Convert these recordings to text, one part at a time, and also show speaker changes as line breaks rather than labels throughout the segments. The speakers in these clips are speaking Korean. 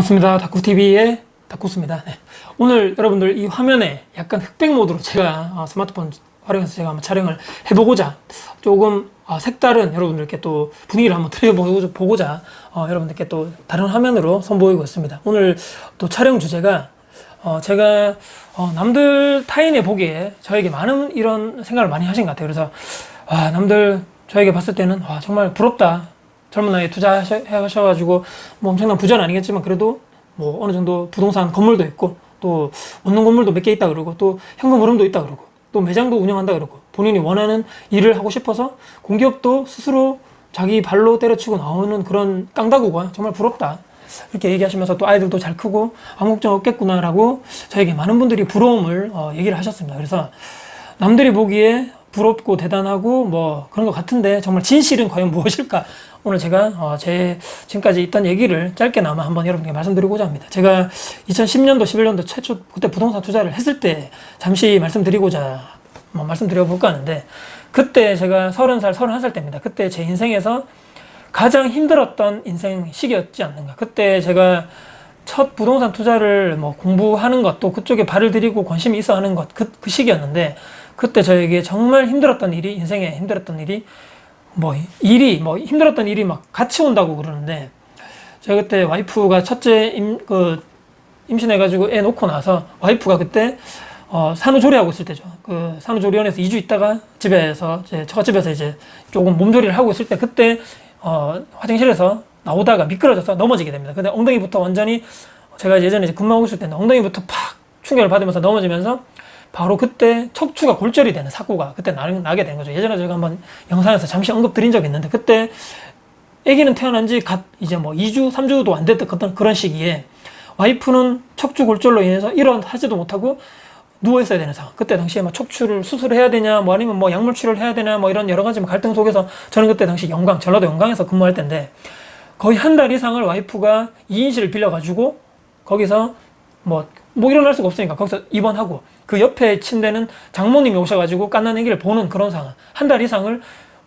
반갑습니다. 다쿠TV의 다쿠스입니다. 네. 오늘 여러분들 이 화면에 약간 흑백 모드로 제가 스마트폰 활용해서 제가 한번 촬영을 해보고자 조금 색다른 여러분들께 또 분위기를 한번 드려보고자 여러분들께 또 다른 화면으로 선보이고 있습니다. 오늘 또 촬영 주제가 제가 남들 타인의 보기에 저에게 많은 이런 생각을 많이 하신 것 같아요. 그래서 남들 저에게 봤을 때는 정말 부럽다. 젊은 나이에 투자하셔가지고 뭐 엄청난 부자는 아니겠지만 그래도 뭐 어느 정도 부동산 건물도 있고 또 원룸 건물도 몇 개 있다 그러고 또 현금 흐름도 있다 그러고 또 매장도 운영한다 그러고 본인이 원하는 일을 하고 싶어서 공기업도 스스로 자기 발로 때려치고 나오는 그런 깡다구가 정말 부럽다. 이렇게 얘기하시면서 또 아이들도 잘 크고 아무 걱정 없겠구나라고 저에게 많은 분들이 부러움을 얘기를 하셨습니다. 그래서 남들이 보기에 부럽고 대단하고 뭐 그런 것 같은데 정말 진실은 과연 무엇일까? 오늘 제가 제 지금까지 있던 얘기를 짧게나마 한번 여러분께 말씀드리고자 합니다. 제가 2010년도, 11년도 최초 그때 부동산 투자를 했을 때 잠시 말씀드리고자 말씀드려볼까 하는데 그때 제가 30살, 31살 때입니다. 그때 제 인생에서 가장 힘들었던 인생 시기였지 않는가. 그때 제가 첫 부동산 투자를 뭐 공부하는 것, 또 그쪽에 발을 들이고 관심이 있어 하는 것, 그 시기였는데 그때 저에게 정말 힘들었던 일이, 인생에 힘들었던 일이 힘들었던 일이 막 같이 온다고 그러는데 제가 그때 와이프가 첫째 임신해가지고 애 놓고 나서 와이프가 그때 산후조리하고 있을 때죠. 그 산후조리원에서 2주 있다가 집에서 처갓집에서 이제 조금 몸조리를 하고 있을 때 그때 화장실에서 나오다가 미끄러져서 넘어지게 됩니다. 근데 엉덩이부터 완전히 제가 예전에 이제 근무하고 있을 때는 엉덩이부터 팍 충격을 받으면서 넘어지면서 바로 그때 척추가 골절이 되는 사고가 그때 나게 된 거죠. 예전에 제가 한번 영상에서 잠시 언급 드린 적이 있는데 그때 아기는 태어난 지 이제 뭐 2주, 3주도 안 됐던 그런 시기에 와이프는 척추 골절로 인해서 일어나지도 못하고 누워 있어야 되는 상황. 그때 당시에 막 척추를 수술해야 되냐, 뭐 아니면 뭐 약물 치료를 해야 되냐, 뭐 이런 여러 가지 갈등 속에서 저는 그때 당시 전라도 영광에서 근무할 때인데 거의 한 달 이상을 와이프가 2인실을 빌려가지고 거기서 뭐 일어날 수가 없으니까 거기서 입원하고 그 옆에 침대는 장모님이 오셔가지고 갓난 아기를 보는 그런 상황. 한 달 이상을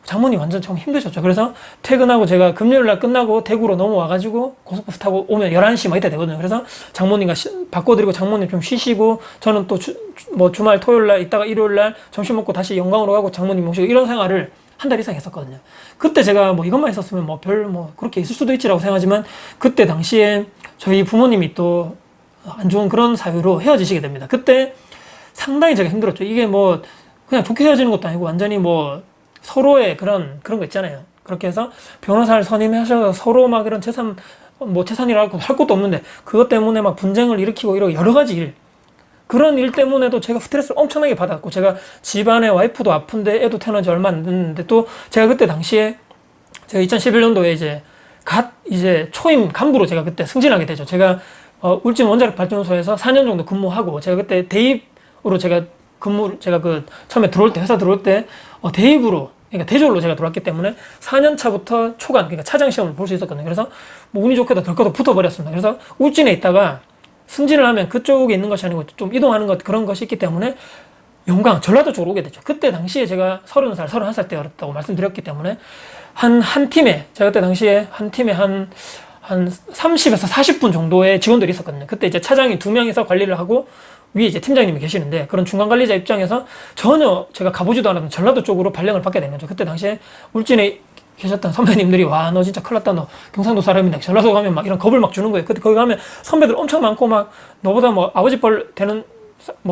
장모님 완전 좀 힘드셨죠. 그래서 퇴근하고 제가 금요일날 끝나고 대구로 넘어와가지고 고속버스 타고 오면 11시 막 이때 되거든요. 그래서 장모님과 바꿔드리고 장모님 좀 쉬시고 저는 또 주말 토요일날 있다가 일요일날 점심 먹고 다시 영광으로 가고 장모님 모시고 이런 생활을 한 달 이상 했었거든요. 그때 제가 이것만 있었으면 그렇게 있을 수도 있지라고 생각하지만 그때 당시에 저희 부모님이 또 안 좋은 그런 사유로 헤어지시게 됩니다. 그때 상당히 제가 힘들었죠. 이게 그냥 좋게 헤어지는 것도 아니고 완전히 서로의 그런 거 있잖아요. 그렇게 해서 변호사를 선임하셔서 서로 막 이런 재산이라고 할 것도 없는데 그것 때문에 막 분쟁을 일으키고 이런 여러 가지 그런 일 때문에도 제가 스트레스를 엄청나게 받았고 제가 집안에 와이프도 아픈데 애도 태어난 지 얼마 안 됐는데 또 제가 그때 당시에 제가 2011년도에 이제 초임 간부로 제가 그때 승진하게 되죠. 제가 울진 원자력 발전소에서 4년 정도 근무하고 제가 그때 대입으로 제가 처음에 회사 들어올 때 대입으로 그러니까 대졸로 제가 들어왔기 때문에 4년 차부터 초간 그러니까 차장 시험을 볼 수 있었거든요. 그래서 운이 좋게도 덜컥 붙어버렸습니다. 그래서 울진에 있다가 승진을 하면 그쪽에 있는 것이 아니고 좀 이동하는 그런 것이 있기 때문에 영광 전라도 쪽으로 오게 됐죠. 그때 당시에 제가 30살, 31살 때였다고 말씀드렸기 때문에 한 팀에 제가 그때 당시에 한 팀에 한 30에서 40분 정도의 직원들이 있었거든요. 그때 이제 차장이 2명이서 관리를 하고 위에 이제 팀장님이 계시는데 그런 중간 관리자 입장에서 전혀 제가 가보지도 않았던 전라도 쪽으로 발령을 받게 된 거죠. 그때 당시에 울진에 계셨던 선배님들이 너 진짜 큰일 났다. 너 경상도 사람인데 전라도 가면 막 이런 겁을 막 주는 거예요. 그때 거기 가면 선배들 엄청 많고 막 너보다 아버지 뻘 되는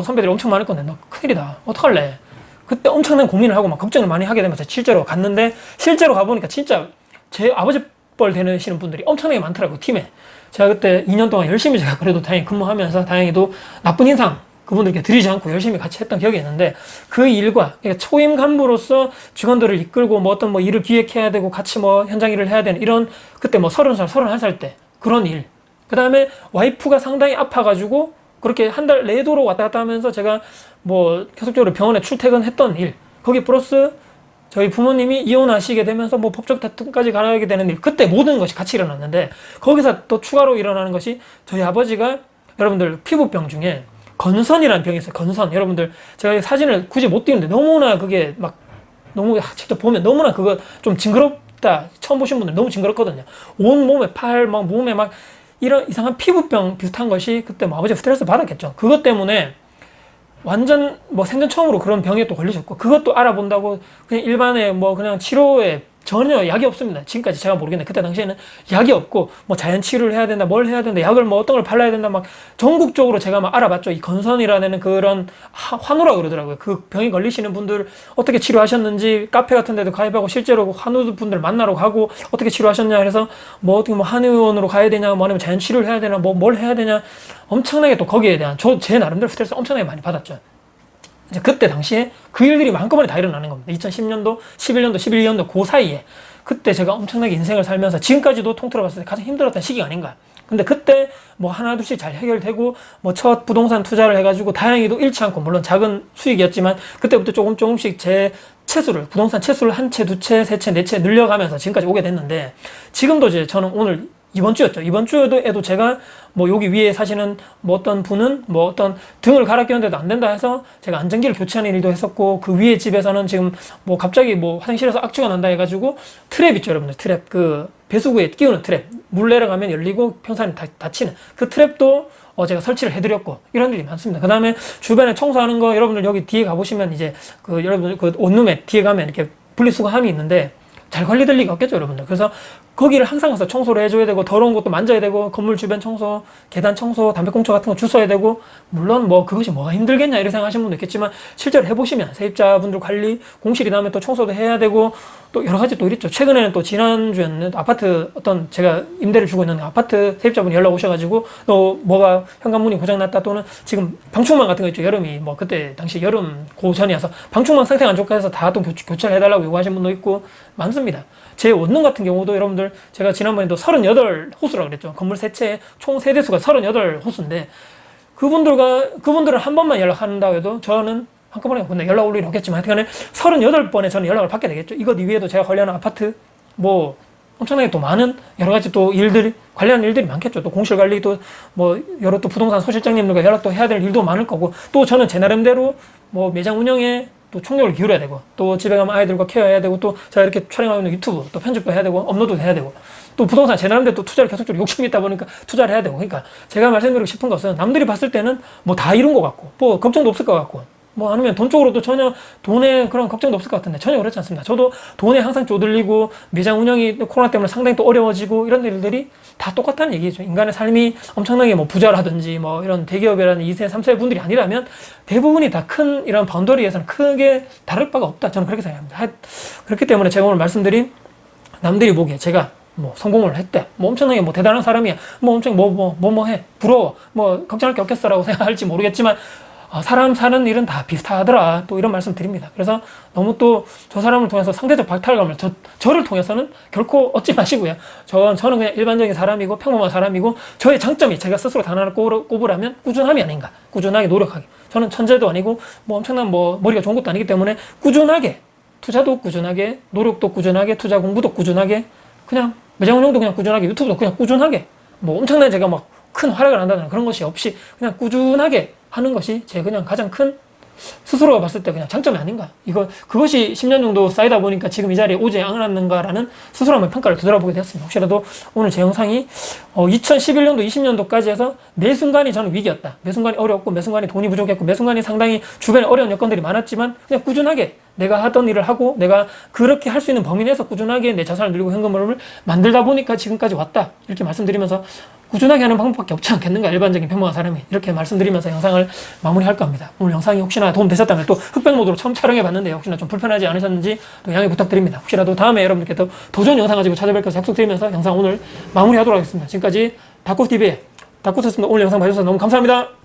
선배들이 엄청 많을 건데 너 큰일이다. 어떡할래? 그때 엄청난 고민을 하고 막 걱정을 많이 하게 되면서 실제로 갔는데 실제로 가보니까 진짜 제 아버지 뻘 되시는 분들이 엄청나게 많더라고요. 팀에. 제가 그때 2년 동안 열심히 제가 그래도 다행히 근무하면서 다행히도 나쁜 인상 그분들께 드리지 않고 열심히 같이 했던 기억이 있는데 그 일과 그러니까 초임 간부로서 직원들을 이끌고 어떤 일을 기획해야 되고 같이 현장 일을 해야 되는 이런 그때 30살, 31살 때 그런 일. 그 다음에 와이프가 상당히 아파가지고 그렇게 한 달 내도록 왔다 갔다 하면서 제가 계속적으로 병원에 출퇴근했던 일. 거기 플러스 저희 부모님이 이혼하시게 되면서 법적 다툼까지 가게 되는 일. 그때 모든 것이 같이 일어났는데 거기서 또 추가로 일어나는 것이 저희 아버지가 여러분들 피부병 중에 건선이라는 병이 있어요. 건선. 여러분들 제가 사진을 굳이 못 띄우는데 너무나 그게 너무 직접 보면 너무나 그거 좀 징그럽다. 처음 보신 분들 너무 징그럽거든요. 온 몸에 몸에 이런 이상한 피부병 비슷한 것이 그때 뭐 아버지가 스트레스 받았겠죠. 그것 때문에 완전 뭐 생전 처음으로 그런 병에 또 걸리셨고, 그것도 알아본다고 그냥 일반의 뭐 그냥 치료에 전혀 약이 없습니다. 지금까지 제가 모르겠는데 그때 당시에는 약이 없고 뭐 자연 치료를 해야 된다, 뭘 해야 된다, 약을 뭐 어떤 걸 발라야 된다, 막 전국적으로 제가 막 알아봤죠. 이 건선이라는 그런 환우라 그러더라고요. 그 병이 걸리시는 분들 어떻게 치료하셨는지 카페 같은 데도 가입하고 실제로 환우 분들 만나러 가고 어떻게 치료하셨냐 해서 뭐 어떻게 뭐 한의원으로 가야 되냐, 뭐 아니면 자연 치료를 해야 되나, 뭐 뭘 해야 되냐, 엄청나게 또 거기에 대한 제 나름대로 스트레스 엄청나게 많이 받았죠. 이제 그때 당시에 그 일들이 한꺼번에 다 일어나는 겁니다. 2010년도, 11년도, 11년도 그 사이에 그때 제가 엄청나게 인생을 살면서 지금까지도 통틀어 봤을 때 가장 힘들었던 시기가 아닌가. 근데 그때 뭐 하나둘씩 잘 해결되고 뭐 첫 부동산 투자를 해가지고 다행히도 잃지 않고, 물론 작은 수익이었지만 그때부터 조금씩 제 채수를, 부동산 채수를 한 채, 두 채, 세 채, 네 채 늘려가면서 지금까지 오게 됐는데, 지금도 이제 저는 오늘 이번 주였죠. 이번 주에도 제가 뭐 여기 위에 사시는 뭐 어떤 분은 뭐 어떤 등을 갈아 끼웠는데도 안 된다 해서 제가 안전기를 교체하는 일도 했었고, 그 위에 집에서는 지금 뭐 갑자기 뭐 화장실에서 악취가 난다 해가지고 트랩 있죠, 여러분들. 트랩, 그 배수구에 끼우는 트랩, 물 내려가면 열리고 평소에 닫히는 그 트랩도 제가 설치를 해드렸고, 이런 일이 많습니다. 그 다음에 주변에 청소하는 거, 여러분들 여기 뒤에 가보시면 이제 그 여러분들 그 원룸에 뒤에 가면 이렇게 분리수거함이 있는데 잘 관리될 리가 없겠죠, 여러분들. 그래서 거기를 항상 가서 청소를 해줘야 되고, 더러운 것도 만져야 되고, 건물 주변 청소, 계단 청소, 담배꽁초 같은 거 주워야 되고, 물론 뭐 그것이 뭐가 힘들겠냐 이렇게 생각하시는 분도 있겠지만, 실제로 해보시면 세입자분들 관리, 공실이 나면 또 청소도 해야 되고, 또 여러 가지 또 있죠. 최근에는 또 지난주에는 아파트 어떤 제가 임대를 주고 있는 아파트 세입자분이 연락 오셔가지고 또 뭐가 현관문이 고장났다, 또는 지금 방충망 같은 거 있죠. 여름이 뭐 그때 당시 여름 고전이어서 방충망 상태가 안 좋게 해서 다 또 교체를 해달라고 요구하신 분도 있고 많습니다. 제 원룸 같은 경우도 여러분들 제가 지난번에도 38호수라고 그랬죠. 건물 세 채에 총 세대수가 38호수인데 그분들은 한 번만 연락한다고 해도 저는 한꺼번에 근데 연락 올 일은 없겠지만 하여튼간에 38번에 저는 연락을 받게 되겠죠. 이것 이외에도 제가 관리하는 아파트 뭐 엄청나게 또 많은 여러 가지 또 일들이, 관리하는 일들이 많겠죠. 또 공실 관리도 뭐 여러 또 부동산 소실장님들과 연락도 해야 될 일도 많을 거고, 또 저는 제 나름대로 뭐 매장 운영에 또 총력을 기울여야 되고, 또 집에 가면 아이들과 케어해야 되고, 또 제가 이렇게 촬영하고 있는 유튜브 또 편집도 해야 되고, 업로드도 해야 되고, 또 부동산 제 나름대로 또 투자를 계속적으로 욕심이 있다 보니까 투자를 해야 되고. 그러니까 제가 말씀드리고 싶은 것은, 남들이 봤을 때는 뭐 다 이룬 것 같고 뭐 걱정도 없을 것 같고 뭐 아니면 돈 쪽으로도 전혀 돈에 그런 걱정도 없을 것 같은데 전혀 그렇지 않습니다. 저도 돈에 항상 쪼들리고 매장 운영이 코로나 때문에 상당히 또 어려워지고, 이런 일들이 다 똑같다는 얘기죠. 인간의 삶이 엄청나게 뭐 부자라든지 뭐 이런 대기업이라는 2세, 3세 분들이 아니라면 대부분이 다 큰 이런 바운더리에서는 크게 다를 바가 없다. 저는 그렇게 생각합니다. 그렇기 때문에 제가 오늘 말씀드린, 남들이 보기에 제가 뭐 성공을 했대, 뭐 엄청나게 뭐 대단한 사람이야, 뭐 엄청 뭐 해, 부러워, 뭐 걱정할 게 없겠어라고 생각할지 모르겠지만, 사람 사는 일은 다 비슷하더라, 또 이런 말씀 드립니다. 그래서 너무 또 저 사람을 통해서 상대적 박탈감을 저를 통해서는 결코 얻지 마시고요. 저는 그냥 일반적인 사람이고 평범한 사람이고, 저의 장점이 제가 스스로 단 하나 꼽으라면 꾸준함이 아닌가. 꾸준하게 노력하기. 저는 천재도 아니고 뭐 엄청난 뭐 머리가 좋은 것도 아니기 때문에 꾸준하게, 투자도 꾸준하게, 노력도 꾸준하게, 투자 공부도 꾸준하게, 그냥 매장 운영도 그냥 꾸준하게, 유튜브도 그냥 꾸준하게, 뭐 엄청나게 제가 막 큰 활약을 한다는 그런 것이 없이 그냥 꾸준하게 하는 것이 제 그냥 가장 큰, 스스로가 봤을 때 그냥 장점이 아닌가. 그것이 10년 정도 쌓이다 보니까 지금 이 자리에 오지 않았는가라는 스스로 한번 평가를 되돌아보게 되었습니다. 혹시라도 오늘 제 영상이 2011년도, 20년도까지 해서 매 순간이 저는 위기였다, 매 순간이 어려웠고, 매 순간이 돈이 부족했고, 매 순간이 상당히 주변에 어려운 여건들이 많았지만 그냥 꾸준하게 내가 하던 일을 하고, 내가 그렇게 할 수 있는 범위 내에서 꾸준하게 내 자산을 늘리고 현금을 만들다 보니까 지금까지 왔다, 이렇게 말씀드리면서, 꾸준하게 하는 방법밖에 없지 않겠는가, 일반적인 평범한 사람이. 이렇게 말씀드리면서 영상을 마무리할까 합니다. 오늘 영상이 혹시나 도움되셨다면, 또 흑백 모드로 처음 촬영해 봤는데 혹시나 좀 불편하지 않으셨는지 또 양해 부탁드립니다. 혹시라도 다음에 여러분들께 더 좋은 영상 가지고 찾아뵐 것을 약속드리면서 영상 오늘 마무리하도록 하겠습니다. 지금까지 다쿠TV의 다쿠였습니다. 오늘 영상 봐주셔서 너무 감사합니다.